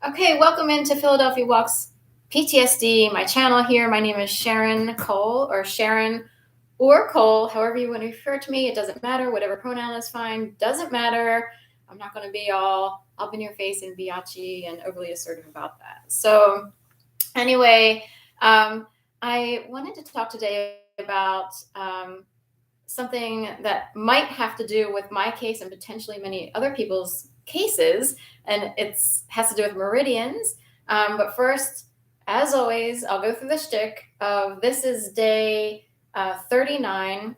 Okay, welcome into Philadelphia Walks PTSD, my channel here. My name is Sharon Cole, or Sharon or Cole, however you want to refer to me. It doesn't matter. Whatever pronoun is fine. Doesn't matter. I'm not going to be all up in your face and biatchy and overly assertive about that. So anyway, I wanted to talk today about something that might have to do with my case and potentially many other people's cases, and it has to do with meridians. But first, as always, I'll go through the shtick of this is day 39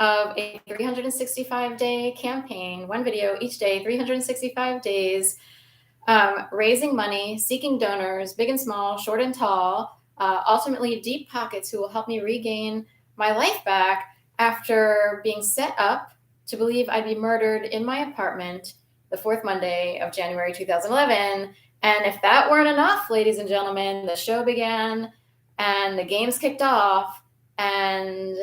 of a 365-day campaign, one video each day, 365 days, raising money, seeking donors, big and small, short and tall, ultimately deep pockets who will help me regain my life back after being set up to believe I'd be murdered in my apartment the fourth Monday of January 2011. And if that weren't enough, ladies and gentlemen, the show began and the games kicked off. And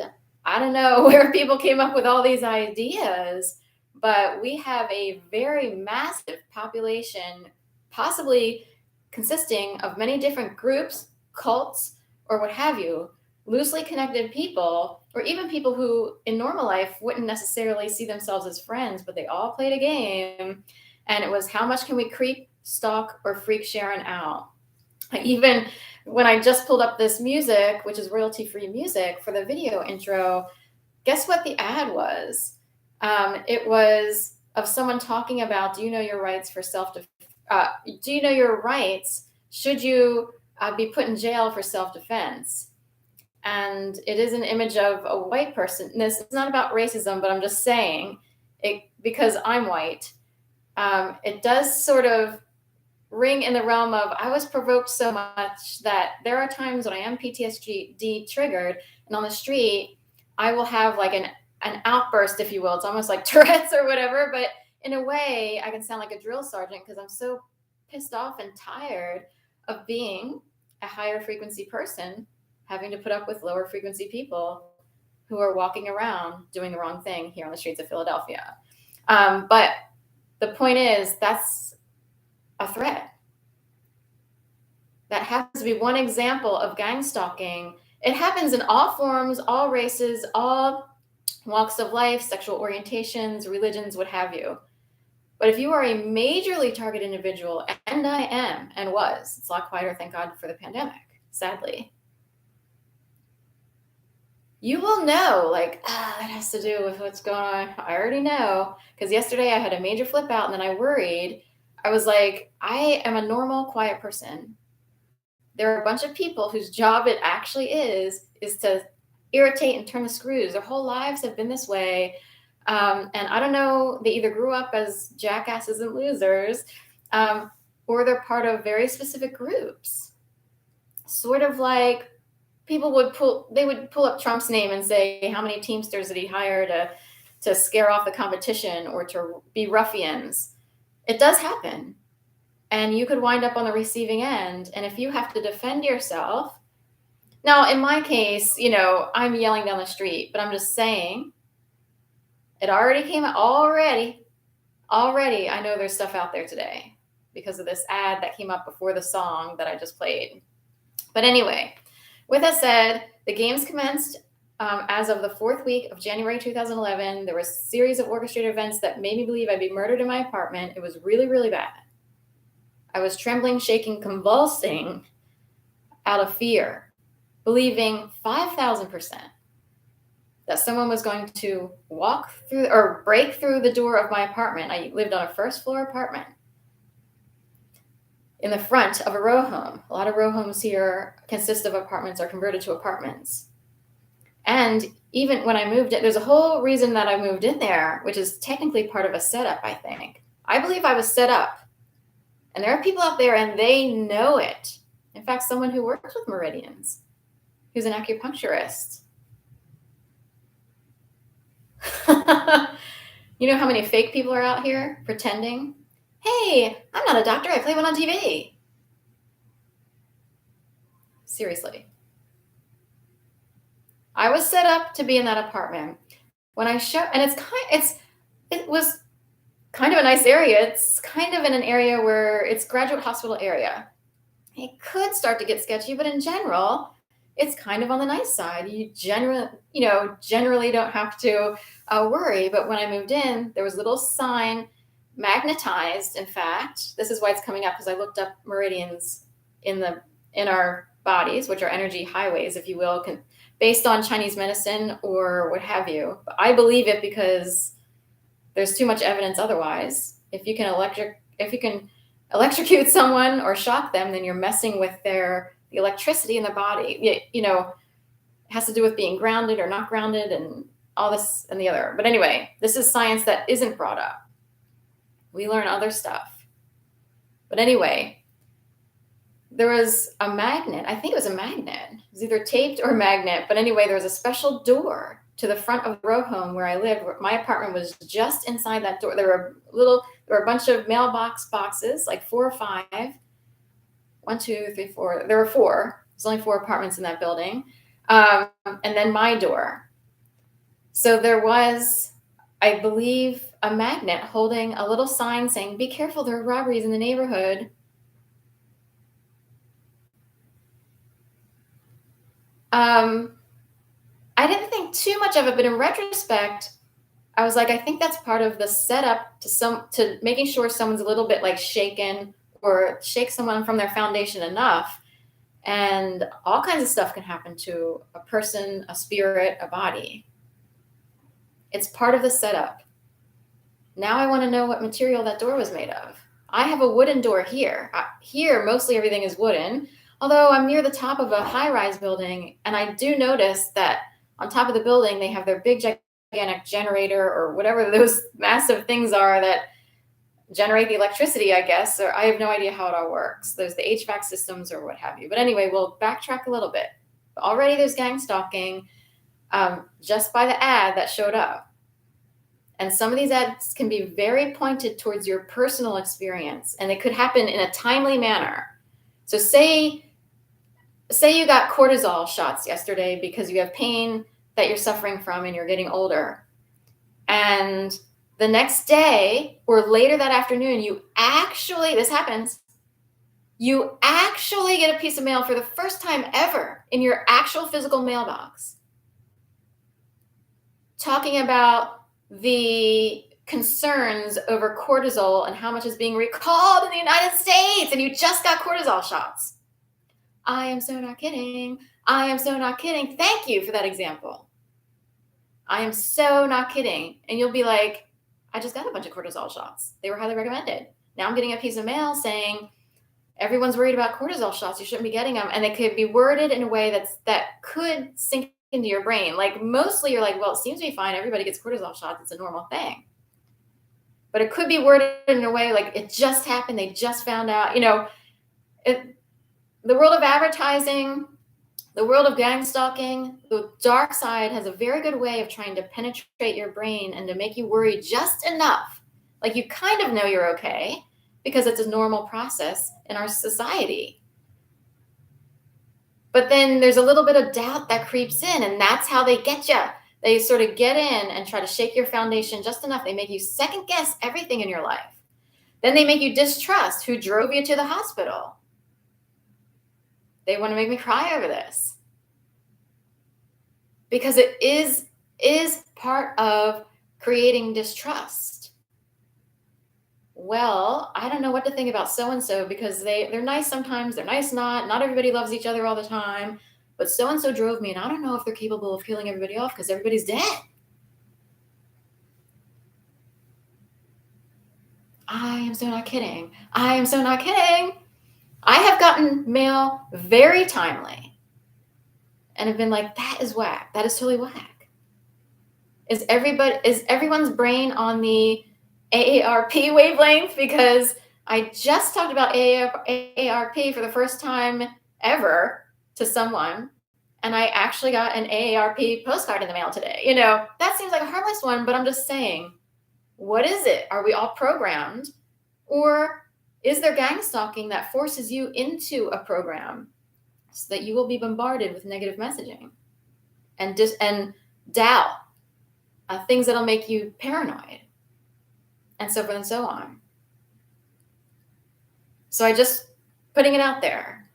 I don't know where people came up with all these ideas, but we have a very massive population, possibly consisting of many different groups, cults, or what have you, loosely connected people, or even people who in normal life wouldn't necessarily see themselves as friends, but they all played a game. And it was, how much can we creep, stalk, or freak Sharon out? Even when I just pulled up this music, which is royalty-free music for the video intro, guess what the ad was? It was of someone talking about, do you know your rights for do you know your rights? Should you be put in jail for self-defense? And it is an image of a white person. This is not about racism, but I'm just saying it because I'm white. It does sort of ring in the realm of, I was provoked so much that there are times when I am PTSD triggered, and on the street, I will have like an outburst, if you will. It's almost like Tourette's or whatever, but in a way, I can sound like a drill sergeant because I'm so pissed off and tired of being a higher frequency person, having to put up with lower frequency people who are walking around doing the wrong thing here on the streets of Philadelphia. But the point is, that's a threat. That happens to be one example of gang stalking. It happens in all forms, all races, all walks of life, sexual orientations, religions, what have you. But if you are a majorly targeted individual, and I am and was, it's a lot quieter, thank God, for the pandemic, sadly, you will know, like, that has to do with what's going on. I already know, because yesterday I had a major flip out and then I worried. I was like, I am a normal, quiet person. There are a bunch of people whose job it actually is to irritate and turn the screws. Their whole lives have been this way. And I don't know, they either grew up as jackasses and losers, or they're part of very specific groups. Sort of like people would pull up Trump's name and say, how many Teamsters did he hire to scare off the competition or to be ruffians? It does happen. And you could wind up on the receiving end. And if you have to defend yourself, now in my case, I'm yelling down the street, but I'm just saying, it already came out already. I know there's stuff out there today because of this ad that came up before the song that I just played. But anyway, with that said, the games commenced as of the fourth week of January 2011. There was a series of orchestrated events that made me believe I'd be murdered in my apartment. It was really, really bad. I was trembling, shaking, convulsing out of fear, believing 5,000% that someone was going to walk through or break through the door of my apartment. I lived on a first floor apartment in the front of a row home. A lot of row homes here consist of apartments or converted to apartments. And even when I moved in, there's a whole reason that I moved in there, which is technically part of a setup, I think. I believe I was set up. And there are people out there and they know it. In fact, someone who works with meridians, who's an acupuncturist. You know how many fake people are out here pretending? Hey, I'm not a doctor, I play one on TV. Seriously. I was set up to be in that apartment. When I show, and it was kind of a nice area. It's kind of in an area where it's graduate hospital area. It could start to get sketchy, but in general, it's kind of on the nice side. Generally don't have to worry. But when I moved in, there was a little sign, magnetized. In fact, this is why it's coming up, because I looked up meridians in our bodies, which are energy highways, if you will, based on Chinese medicine or what have you. But I believe it because there's too much evidence otherwise. If you can electrocute someone or shock them, then you're messing with the electricity in the body. It has to do with being grounded or not grounded and all this and the other. But anyway, this is science that isn't brought up. We learn other stuff. But anyway, there was a magnet. I think it was a magnet. It was either taped or a magnet. But anyway, there was a special door to the front of the row home where I lived. My apartment was just inside that door. There were a bunch of mailbox boxes, like 4 or 5. 1, 2, 3, 4. There were 4. There's only 4 apartments in that building. And then my door. So there was, I believe, a magnet holding a little sign saying, "Be careful, there are robberies in the neighborhood." I didn't think too much of it, but in retrospect, I was like, I think that's part of the setup to making sure someone's a little bit like shaken, or shake someone from their foundation enough. And all kinds of stuff can happen to a person, a spirit, a body. It's part of the setup. Now I want to know what material that door was made of. I have a wooden door here. Here, mostly everything is wooden, although I'm near the top of a high-rise building, and I do notice that on top of the building, they have their big, gigantic generator or whatever those massive things are that generate the electricity, I guess, or I have no idea how it all works. There's the HVAC systems or what have you. But anyway, we'll backtrack a little bit. Already there's gang stalking just by the ad that showed up. And some of these ads can be very pointed towards your personal experience, and it could happen in a timely manner. So say you got cortisol shots yesterday because you have pain that you're suffering from and you're getting older. And the next day or later that afternoon, this happens, you actually get a piece of mail for the first time ever in your actual physical mailbox, talking about the concerns over cortisol and how much is being recalled in the United States, and you just got cortisol shots. I am so not kidding. I am so not kidding. Thank you for that example. I am so not kidding. And you'll be like, I just got a bunch of cortisol shots. They were highly recommended. Now I'm getting a piece of mail saying, everyone's worried about cortisol shots. You shouldn't be getting them. And they could be worded in a way that could sink into your brain. Like mostly you're like, well, it seems to be fine. Everybody gets cortisol shots. It's a normal thing. But it could be worded in a way like it just happened. They just found out, the world of advertising, the world of gang stalking, the dark side has a very good way of trying to penetrate your brain and to make you worry just enough. Like you kind of know you're okay because it's a normal process in our society. But then there's a little bit of doubt that creeps in, and that's how they get you. They sort of get in and try to shake your foundation just enough. They make you second guess everything in your life. Then they make you distrust who drove you to the hospital. They want to make me cry over this. Because it is part of creating distrust. Well, I don't know what to think about so-and-so because they're nice sometimes, they're nice not everybody loves each other all the time, but so-and-so drove me and I don't know if they're capable of killing everybody off because everybody's dead. I am so not kidding. I am so not kidding. I have gotten mail very timely and have been like, that is whack. That is totally whack. Is everyone's brain on the AARP wavelength? Because I just talked about AARP for the first time ever to someone, and I actually got an AARP postcard in the mail today. That seems like a harmless one, but I'm just saying, what is it? Are we all programmed? Or is there gang stalking that forces you into a program so that you will be bombarded with negative messaging and doubt, things that'll make you paranoid? and so forth and so on. So I just putting it out there.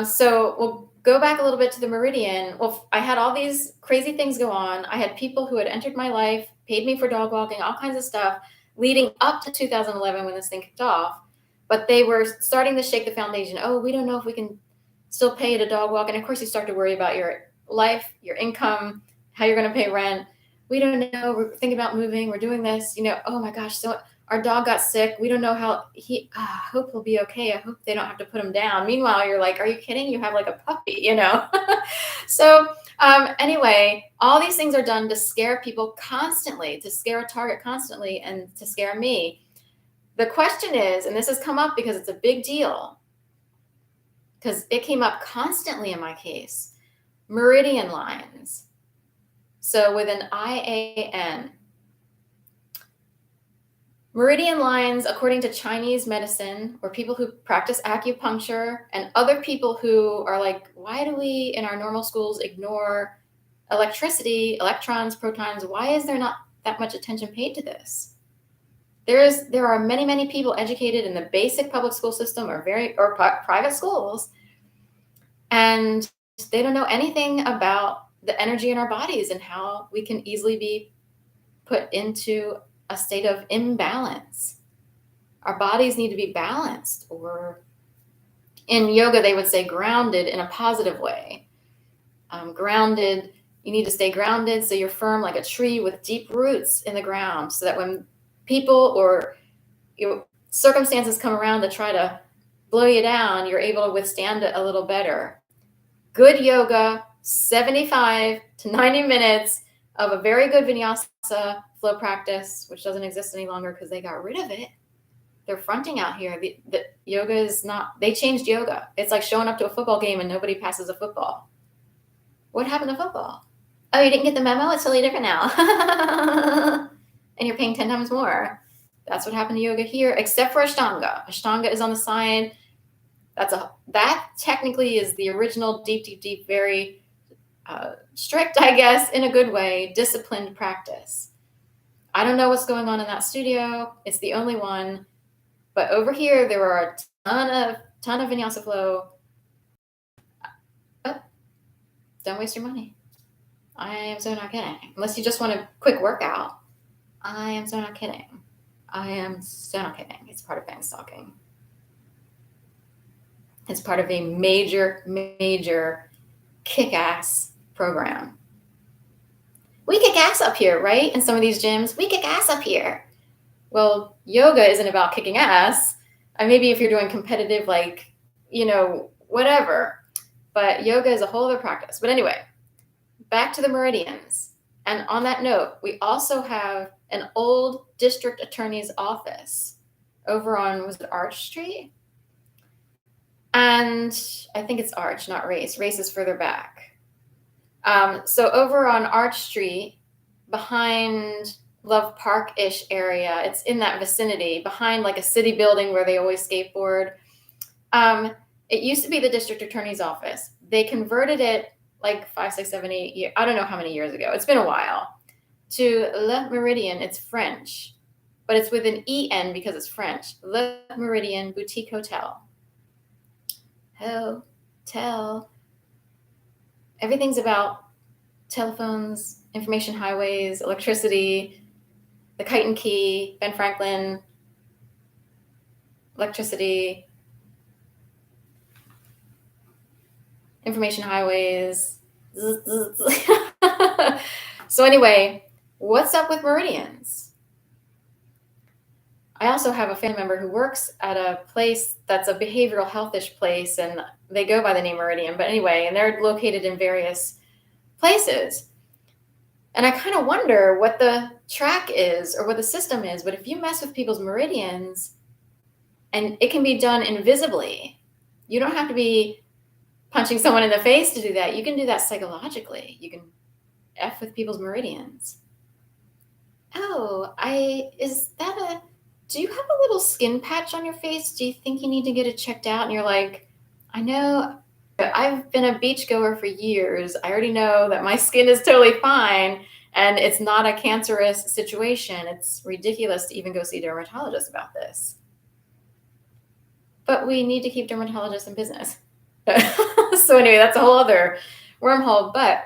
So we'll go back a little bit to the Meridian. Well, I had all these crazy things go on. I had people who had entered my life, paid me for dog walking, all kinds of stuff leading up to 2011 when this thing kicked off. But they were starting to shake the foundation. Oh, we don't know if we can still pay to dog walk. And of course, you start to worry about your life, your income, how you're going to pay rent. We don't know. We're thinking about moving. We're doing this. Oh my gosh. So our dog got sick. We don't know how I hope he'll be okay. I hope they don't have to put him down. Meanwhile, you're like, are you kidding? You have like a puppy, So anyway, all these things are done to scare people constantly, to scare a target constantly, and to scare me. The question is, and this has come up because it's a big deal, because it came up constantly in my case, meridian lines. So with an IAN. Meridian lines, according to Chinese medicine, or people who practice acupuncture and other people who are like, why do we in our normal schools ignore electricity, electrons, protons? Why is there not that much attention paid to this? There are many, many people educated in the basic public school system or private schools, and they don't know anything about the energy in our bodies and how we can easily be put into a state of imbalance. Our bodies need to be balanced, or in yoga, they would say grounded in a positive way. Grounded, you need to stay grounded so you're firm like a tree with deep roots in the ground, so that when people or circumstances come around to try to blow you down, you're able to withstand it a little better. Good yoga, 75 to 90 minutes of a very good vinyasa flow practice, which doesn't exist any longer because they got rid of it. They're fronting out here. The yoga is not, they changed yoga. It's like showing up to a football game and nobody passes a football. What happened to football? Oh, you didn't get the memo? It's totally different now. And you're paying 10 times more. That's what happened to yoga here, except for Ashtanga. Ashtanga is on the side. That technically is the original deep, very strict, I guess, in a good way, disciplined practice. I don't know what's going on in that studio. It's the only one. But over here, there are a ton of vinyasa flow. Oh, don't waste your money. I am so not kidding. Unless you just want a quick workout. I am so not kidding. I am so not kidding. It's part of fan stalking. It's part of a major kick-ass program. We kick ass up here, right? In some of these gyms, we kick ass up here. Well, yoga isn't about kicking ass. Maybe if you're doing competitive, whatever. But yoga is a whole other practice. But anyway, back to the meridians. And on that note, we also have an old district attorney's office over on, was it Arch Street? And I think it's Arch, not Race. Race is further back. So over on Arch Street, behind Love Park-ish area, it's in that vicinity, behind like a city building where they always skateboard. It used to be the district attorney's office. They converted it like 5, 6, 7, 8 years. I don't know how many years ago. It's been a while. To Le Meridian, it's French, but it's with an E-N because it's French. Le Meridian Boutique Hotel. Hotel. Everything's about telephones, information highways, electricity, the Kite and Key, Ben Franklin, electricity, information highways. So anyway, what's up with meridians? I also have a family member who works at a place that's a behavioral health-ish place, and they go by the name Meridian. But anyway, and they're located in various places. And I kind of wonder what the track is or what the system is. But if you mess with people's meridians, and it can be done invisibly, you don't have to be punching someone in the face to do that. You can do that psychologically. You can F with people's meridians. Oh, do you have a little skin patch on your face? Do you think you need to get it checked out? And you're like, I know, I've been a beach goer for years. I already know that my skin is totally fine. And it's not a cancerous situation. It's ridiculous to even go see a dermatologist about this. But we need to keep dermatologists in business. So anyway, that's a whole other wormhole. But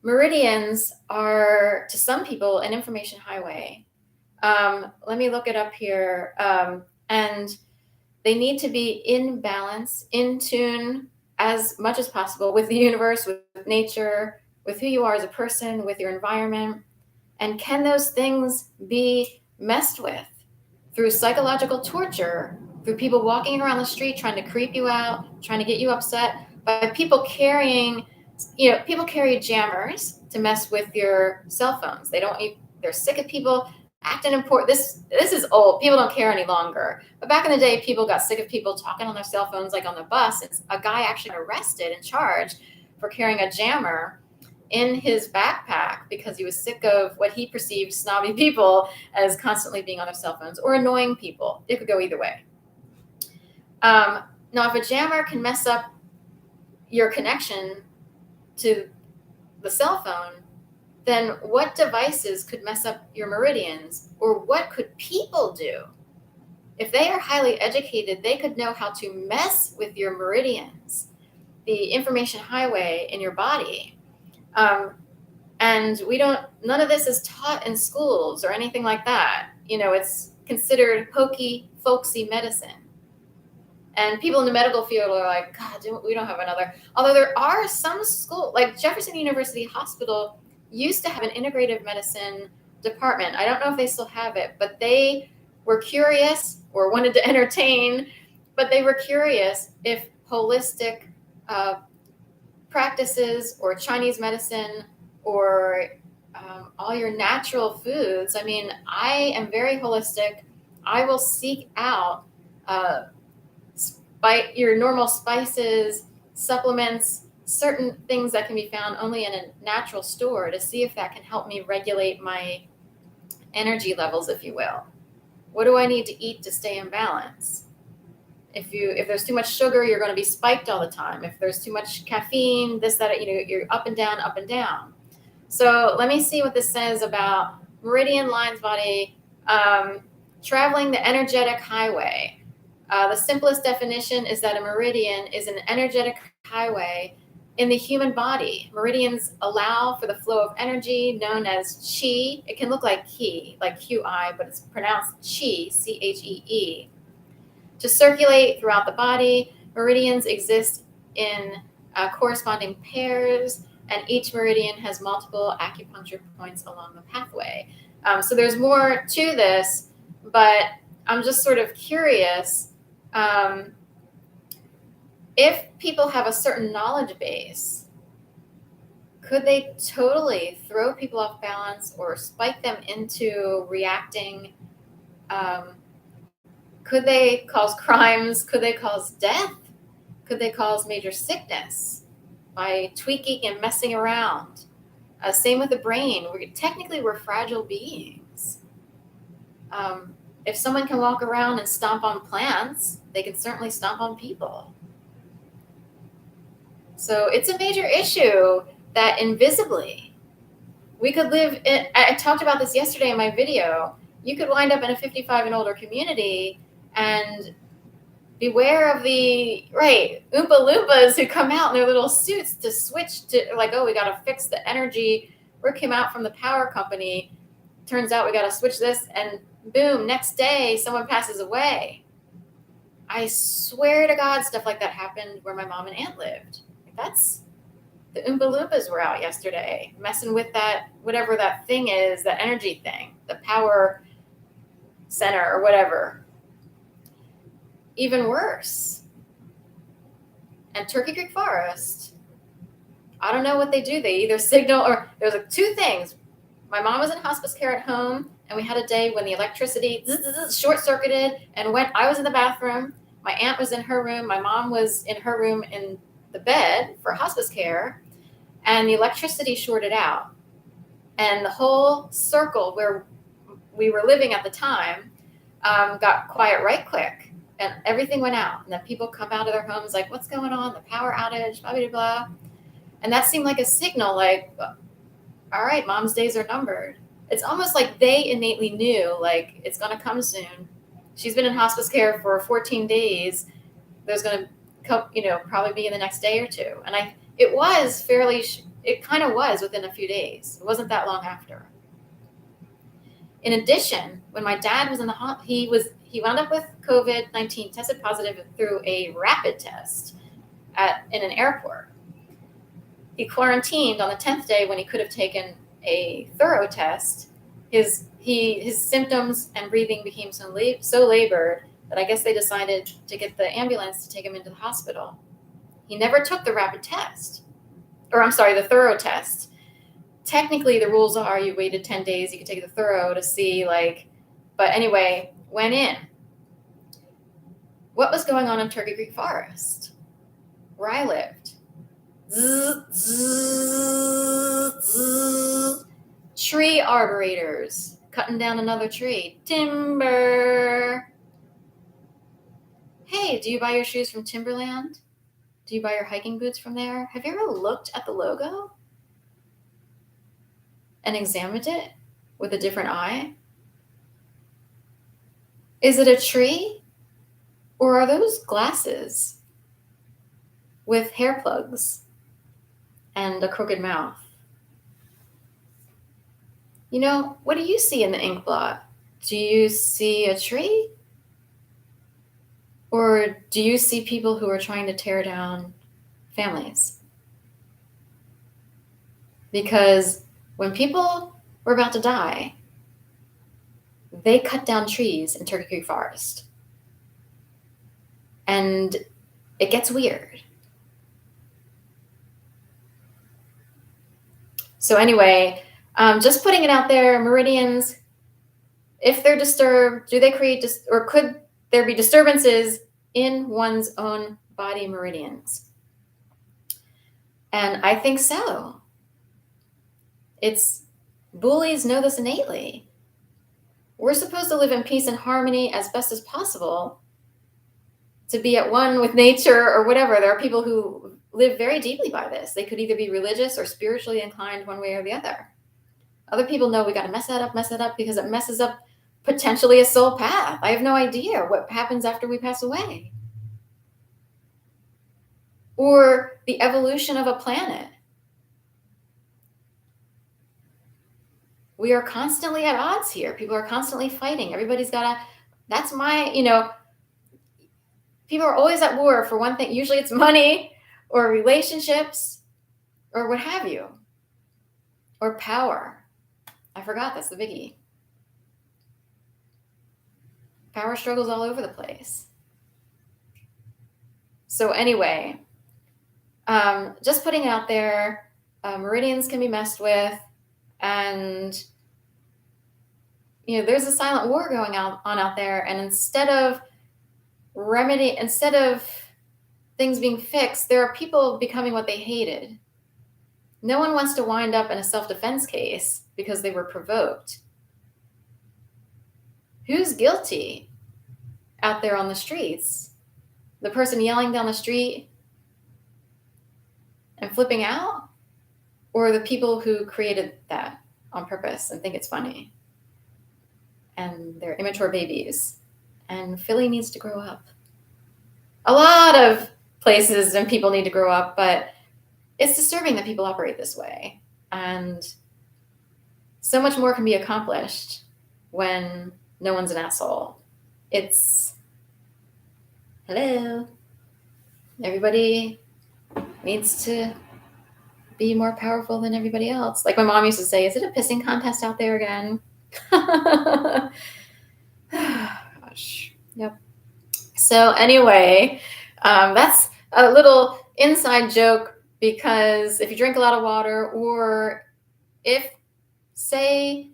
meridians are, to some people, an information highway. Let me look it up here. And they need to be in balance, in tune as much as possible with the universe, with nature, with who you are as a person, with your environment. And can those things be messed with through psychological torture, through people walking around the street trying to creep you out, trying to get you upset, by people carrying, people carry jammers to mess with your cell phones. They're sick of people acting important. This is old. People don't care any longer. But back in the day, people got sick of people talking on their cell phones, like on the bus. It's a guy actually arrested and charged for carrying a jammer in his backpack because he was sick of what he perceived snobby people as constantly being on their cell phones, or annoying people. It could go either way. Now, if a jammer can mess up your connection to the cell phone, then what devices could mess up your meridians, or what could people do? If they are highly educated, they could know how to mess with your meridians, the information highway in your body. And none of this is taught in schools or anything like that. It's considered hokey, folksy medicine. And people in the medical field are like, God, we don't have another. Although there are some schools, like Jefferson University Hospital used to have an integrative medicine department. I don't know if they still have it, but they were curious, or wanted to entertain, but they were curious if holistic practices, or Chinese medicine, or all your natural foods. I mean, I am very holistic. I will seek out your normal spices, supplements, certain things that can be found only in a natural store, to see if that can help me regulate my energy levels, if you will. What do I need to eat to stay in balance? If there's too much sugar, you're going to be spiked all the time. If there's too much caffeine, this, that, you're up and down, up and down. So let me see what this says about meridian lines body, traveling the energetic highway. The simplest definition is that a meridian is an energetic highway in the human body. Meridians allow for the flow of energy known as qi. It can look like ki, like QI, but it's pronounced qi, CHEE. To circulate throughout the body, meridians exist in corresponding pairs, and each meridian has multiple acupuncture points along the pathway. So there's more to this, but I'm just sort of curious. If people have a certain knowledge base, could they totally throw people off balance or spike them into reacting? Could they cause crimes? Could they cause death? Could they cause major sickness by tweaking and messing around? Same with the brain. We're fragile beings. If someone can walk around and stomp on plants, they can certainly stomp on people. So it's a major issue that invisibly we could live in. I talked about this yesterday in my video. You could wind up in a 55 and older community and beware of the Oompa Loompas who come out in their little suits to switch to, like, oh, we got to fix the energy. We came out from the power company. Turns out we got to switch this, and boom, next day someone passes away. I swear to God, stuff like that happened where my mom and aunt lived. That's the Oompa Loompas were out yesterday messing with that, whatever that thing is, that energy thing, the power center or whatever. Even worse. And Turkey Creek Forest, I don't know what they do. They either signal, or there's like two things. My mom was in hospice care at home, and we had a day when the electricity short-circuited and went. I was in the bathroom. My aunt was in her room. My mom was in her room in the bed for hospice care, and the electricity shorted out. And the whole circle where we were living at the time got quiet right quick, and everything went out. And then people come out of their homes like, what's going on? The power outage, blah, blah, blah. And that seemed like a signal, like, all right, mom's days are numbered. It's almost like they innately knew, like, it's going to come soon. She's been in hospice care for 14 days. There's going to come, probably be in the next day or two. And it was fairly, it kind of was within a few days. It wasn't that long after. In addition, when my dad was in the he wound up with COVID-19, tested positive through a rapid test in an airport. He quarantined on the 10th day when he could have taken a thorough test. His symptoms and breathing became so labored that I guess they decided to get the ambulance to take him into the hospital. He never took the rapid test, or I'm sorry, the thorough test. Technically, the rules are you waited 10 days, you could take the thorough to see, but anyway, went in. What was going on in Turkey Creek Forest, where I lived? Tree arborators cutting down another tree. Timber. Hey, do you buy your shoes from Timberland? Do you buy your hiking boots from there? Have you ever looked at the logo and examined it with a different eye? Is it a tree? Or are those glasses with hair plugs and a crooked mouth? What do you see in the ink blot? Do you see a tree? Or do you see people who are trying to tear down families? Because when people were about to die, they cut down trees in Turkey Creek Forest. And it gets weird. So anyway, just putting it out there, meridians, if they're disturbed, do they create, or could there be disturbances in one's own body meridians? And I think so. Bullies know this innately. We're supposed to live in peace and harmony as best as possible, to be at one with nature or whatever. There are people who live very deeply by this. They could either be religious or spiritually inclined one way or the other. Other people know we got to mess that up because it messes up potentially a soul path. I have no idea what happens after we pass away. Or the evolution of a planet. We are constantly at odds here. People are constantly fighting. Everybody's got people are always at war for one thing. Usually it's money or relationships or what have you. Or power. I forgot, that's the biggie. Power struggles all over the place. So anyway, just putting it out there, meridians can be messed with, and there's a silent war going on out there, and instead of things being fixed, there are people becoming what they hated. No one wants to wind up in a self-defense case because they were provoked. Who's guilty out there on the streets? The person yelling down the street and flipping out? Or the people who created that on purpose and think it's funny? And they're immature babies. And Philly needs to grow up. A lot of places and people need to grow up, but it's disturbing that people operate this way. And so much more can be accomplished when no one's an asshole. Hello. Everybody needs to be more powerful than everybody else. Like my mom used to say, is it a pissing contest out there again? Gosh. Yep. So anyway, that's a little inside joke, because if you drink a lot of water, or if, say,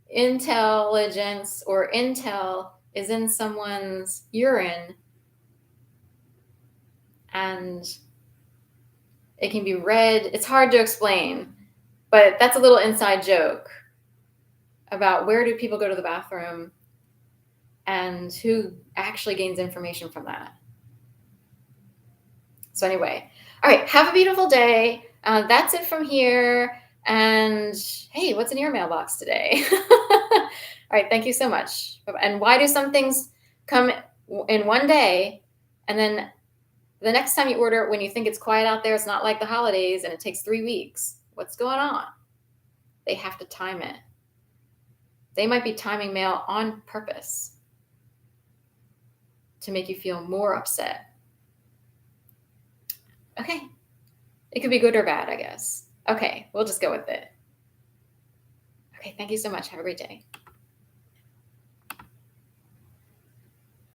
intelligence or intel is in someone's urine and it can be red, it's hard to explain, but that's a little inside joke about where do people go to the bathroom and who actually gains information from that. So anyway, all right, have a beautiful day. That's it from here. And hey, what's in your mailbox today? All right, thank you so much. And why do some things come in one day, and then the next time you order it, when you think it's quiet out there, it's not like the holidays and it takes 3 weeks? What's going on? They have to time it. They might be timing mail on purpose to make you feel more upset. Okay. It could be good or bad, I guess. Okay, we'll just go with it. Okay, thank you so much. Have a great day.